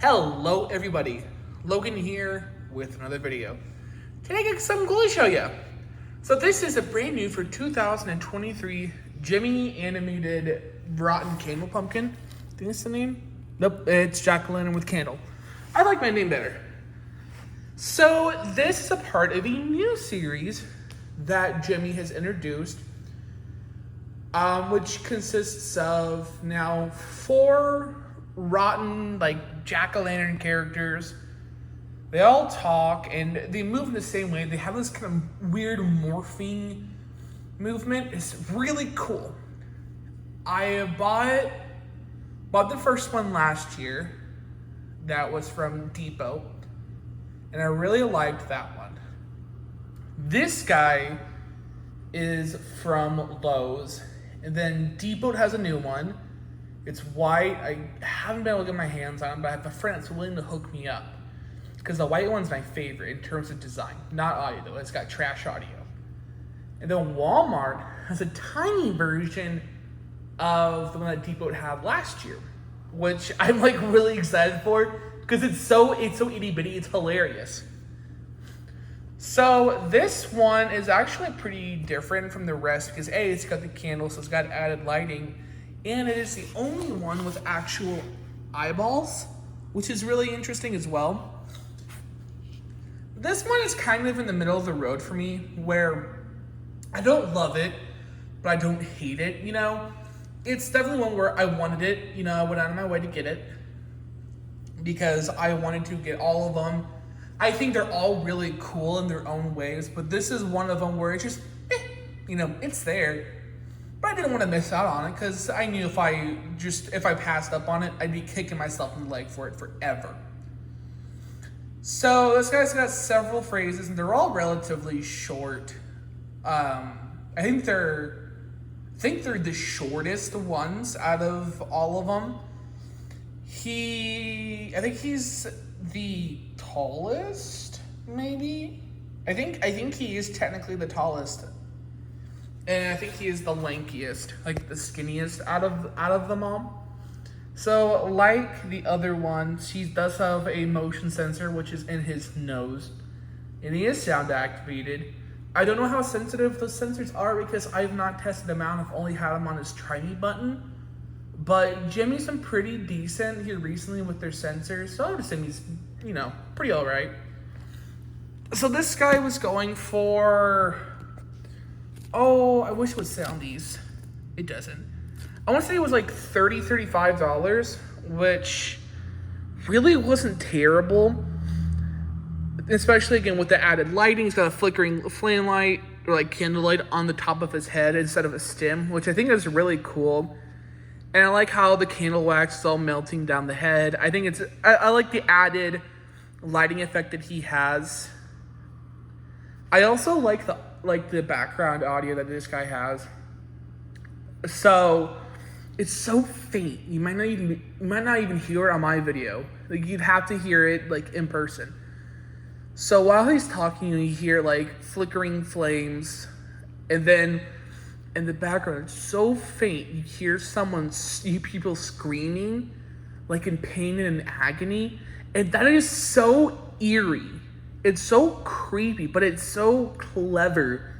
Hello everybody, Logan here with another video. Today I got something cool to show you. So this is a brand new for 2023 Gemmy animated Rotten Candle Pumpkin. I think that's the name? Nope, it's Jack-o'-lantern with candle. I like my name better. So this is a part of a new series that Gemmy has introduced, which consists of now 4 rotten, like, jack-o'-lantern characters. They all talk and they move in the same way. They have this kind of weird morphing movement. It's really cool. I bought the first one last year. That was from Depot. And I really liked that one. This guy is from Lowe's. And then Depot has a new one. It's white. I haven't been able to get my hands on it, but I have a friend that's willing to hook me up. Because the white one's my favorite in terms of design. Not audio though, it's got trash audio. And then Walmart has a tiny version of the one that Depot had last year, which I'm like really excited for because it's so itty bitty, it's hilarious. So this one is actually pretty different from the rest because A, it's got the candle, so it's got added lighting. And it is the only one with actual eyeballs, which is really interesting as well. This one is kind of in the middle of the road for me, where I don't love it, but I don't hate it, you know? It's definitely one where I wanted it, you know, I went out of my way to get it, because I wanted to get all of them. I think they're all really cool in their own ways, but this is one of them where it's just, you know, it's there. But I didn't want to miss out on it because I knew if I passed up on it, I'd be kicking myself in the leg for it forever. So this guy's got several phrases and they're all relatively short. I think they're the shortest ones out of all of them. I think he's the tallest, maybe. I think he is technically the tallest. And I think he is the lankiest, like the skinniest out of them all. So like the other ones, he does have a motion sensor, which is in his nose. And he is sound activated. I don't know how sensitive those sensors are because I've not tested them out. I've only had them on his try me button. But Gemmy's been pretty decent here recently with their sensors. So I would assume he's, you know, pretty alright. So this guy was going for... Oh, I wish it would say on these. It doesn't. I want to say it was like $30, $35, which really wasn't terrible. Especially, again, with the added lighting. He's got a flickering flame light, or like candlelight on the top of his head instead of a stem, which I think is really cool. And I like how the candle wax is all melting down the head. I think I like the added lighting effect that he has. I also like the background audio that this guy has. So it's so faint. You might not even hear it on my video. Like you'd have to hear it like in person. So while he's talking, you hear like flickering flames, and then in the background, it's so faint. You hear people screaming, like in pain and in agony, and that is so eerie. It's so creepy, but it's so clever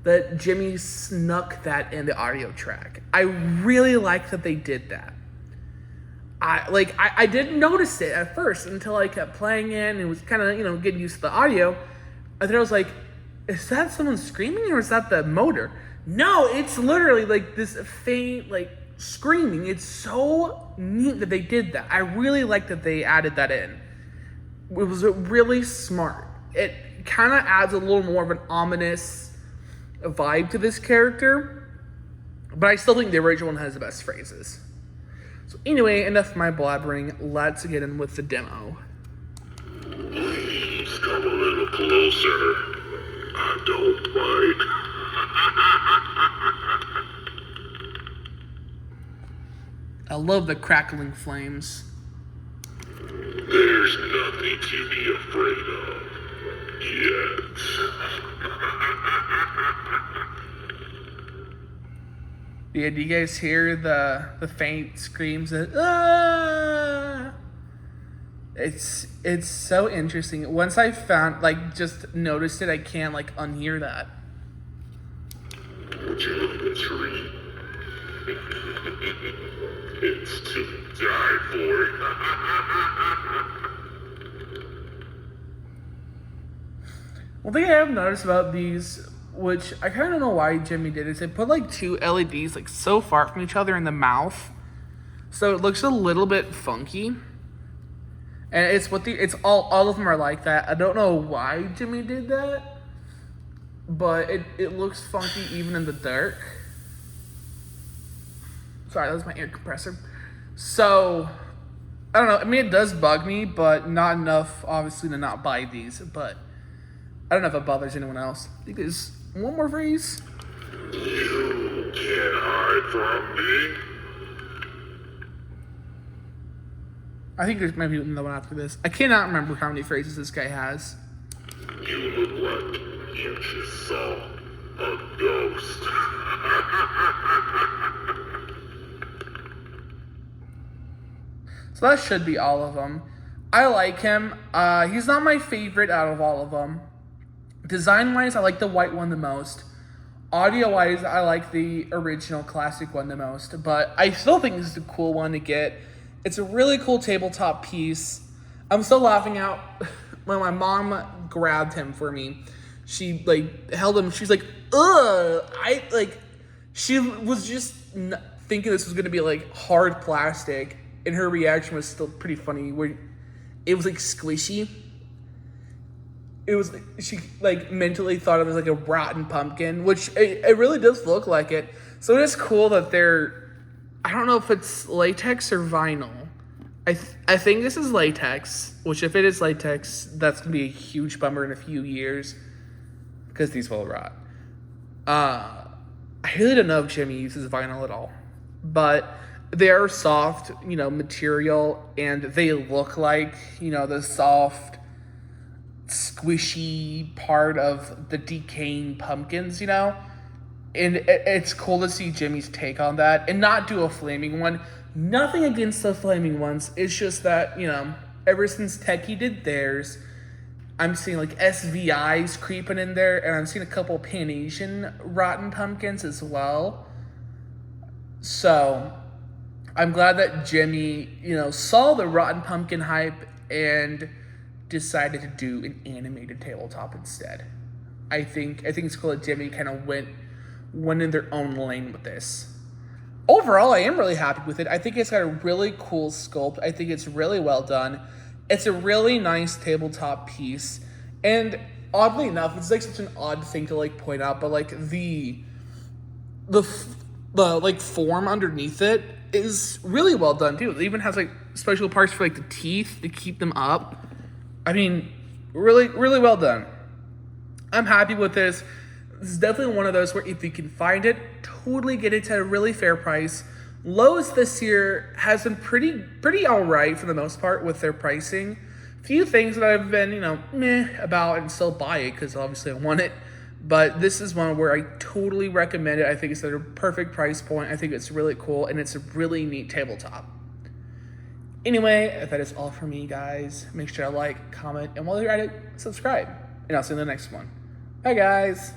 that Gemmy snuck that in the audio track. I really like that they did that. I didn't notice it at first until I kept playing it and it was kind of, you know, getting used to the audio. And then I was like, is that someone screaming or is that the motor? No, it's literally like this faint, like, screaming. It's so neat that they did that. I really like that they added that in. It was really smart. It kind of adds a little more of an ominous vibe to this character, but I still think the original one has the best phrases. So anyway, enough of my blabbering. Let's get in with the demo. Please come a little closer. I don't bite. I love the crackling flames. There's nothing to be afraid of yet. Yeah, do you guys hear the faint screams that, ah? It's so interesting. Once I found, like, just noticed it, I can't, like, unhear that. Would you look at the tree? It's to die for. One thing I have noticed about these, which I kind of don't know why Gemmy did, is they put like two LEDs like so far from each other in the mouth, so it looks a little bit funky. And it's all of them are like that. I don't know why Gemmy did that, but it looks funky even in the dark. Sorry, that was my air compressor. So I don't know. I mean, it does bug me, but not enough, obviously, to not buy these. But I don't know if it bothers anyone else. I think there's one more phrase. You can't hide from me. I think there's maybe another one after this. I cannot remember how many phrases this guy has. You look like you just saw a ghost. So that should be all of them. I like him. He's not my favorite out of all of them. Design-wise, I like the white one the most. Audio-wise, I like the original classic one the most. But I still think this is a cool one to get. It's a really cool tabletop piece. I'm still laughing out when my mom grabbed him for me. She like held him. She's like, ugh. She was just thinking this was gonna be like hard plastic, and her reaction was still pretty funny. Where it was like squishy. It was she like mentally thought it was like a rotten pumpkin, which it really does look like it. So it is cool that they're. I don't know if it's latex or vinyl. I think this is latex, which if it is latex, that's going to be a huge bummer in a few years because these will rot. I really don't know if Gemmy uses vinyl at all, but they are soft, material, and they look like, the soft, squishy part of the decaying pumpkins, And it's cool to see Gemmy's take on that and not do a flaming one. Nothing against the flaming ones. It's just that, ever since Techie did theirs, I'm seeing like SVIs creeping in there, and I'm seeing a couple Pan-Asian rotten pumpkins as well. So I'm glad that Gemmy, saw the rotten pumpkin hype and decided to do an animated tabletop instead. I think it's cool that Gemmy kind of went in their own lane with this. Overall, I am really happy with it. I think it's got a really cool sculpt. I think it's really well done. It's a really nice tabletop piece. And oddly enough, it's like such an odd thing to like point out, but like the like form underneath it is really well done too. It even has like special parts for like the teeth to keep them up. I mean, really, really well done. I'm happy with this. This is definitely one of those where if you can find it, totally get it at a really fair price. Lowe's this year has been pretty all right for the most part with their pricing. Few things that I've been, meh about and still buy it because obviously I want it. But this is one where I totally recommend it. I think it's at a perfect price point. I think it's really cool and it's a really neat tabletop. Anyway, that is all for me, guys. Make sure to like, comment, and while you're at it, subscribe. And I'll see you in the next one. Bye, guys.